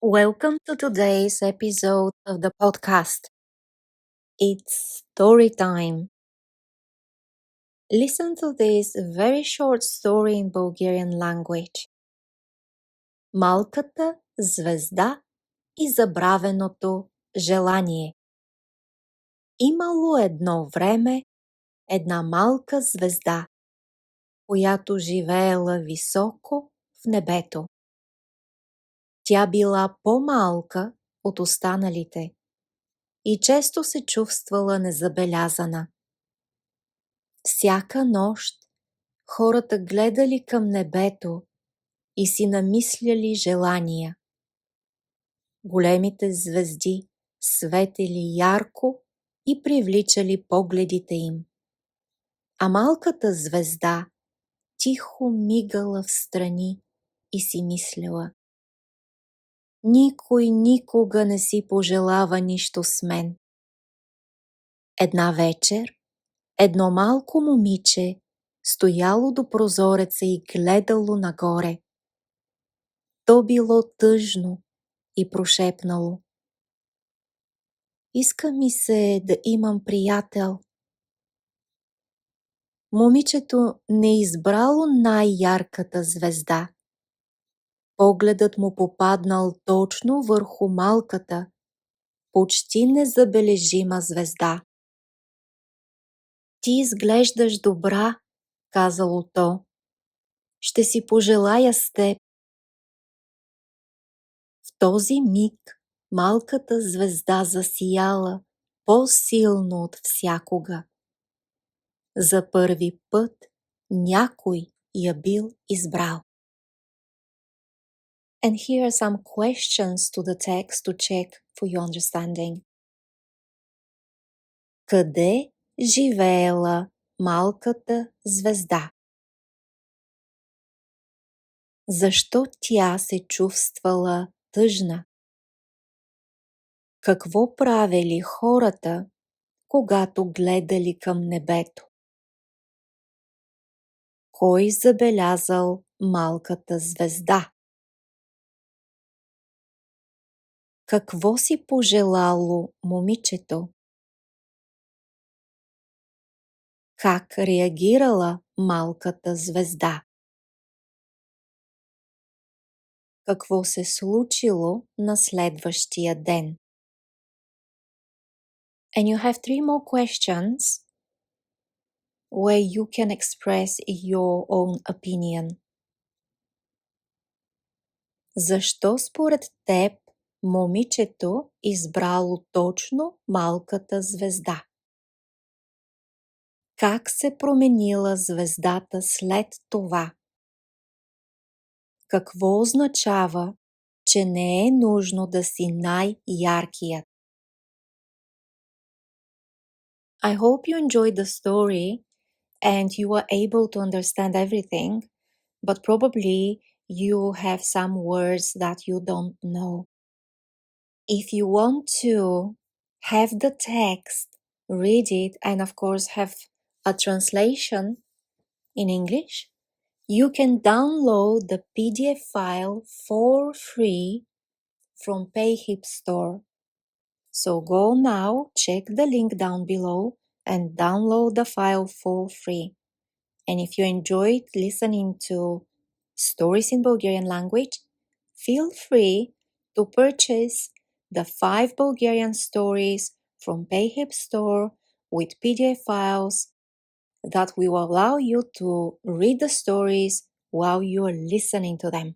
Welcome to today's episode of the podcast. It's story time. Listen to this very short story in Bulgarian language. Малката звезда и забравеното желание. Имало едно време една малка звезда, която живеела високо в небето. Тя била по-малка от останалите и често се чувствала незабелязана. Всяка нощ хората гледали към небето и си намисляли желания. Големите звезди светели ярко и привличали погледите им. А малката звезда тихо мигала встрани и си мисляла: никой никога не си пожелава нищо с мен. Една вечер едно малко момиче стояло до прозореца и гледало нагоре. То било тъжно и прошепнало: иска ми се да имам приятел. Момичето не избрало най-ярката звезда. Погледът му попаднал точно върху малката, почти незабележима звезда. Ти изглеждаш добра, казало то. Ще си пожелая с теб. В този миг малката звезда засияла по-силно от всякога. За първи път някой я бил избрал. And here are some questions to the text to check for your understanding. Къде живеела малката звезда? Защо тя се чувствала тъжна? Какво правили хората, когато гледали към небето? Кой забелязал малката звезда? Какво си пожелало момичето? Как реагирала малката звезда? Какво се случило на следващия ден? And you have 3 more questions where you can express your own opinion. Защо според теб момичето избрало точно малката звезда? Как се променила звездата след това? Какво означава, че не е нужно да си най-яркият? I hope you enjoyed the story and you were able to understand everything, but probably you have some words that you don't know. If you want to have the text, read it, and of course have a translation in English, you can download the PDF file for free from PayHip store. So go now, check the link down below and download the file for free. And if you enjoyed listening to stories in Bulgarian language, feel free to purchase the 5 Bulgarian stories from PayHip store with PDF files that will allow you to read the stories while you are listening to them.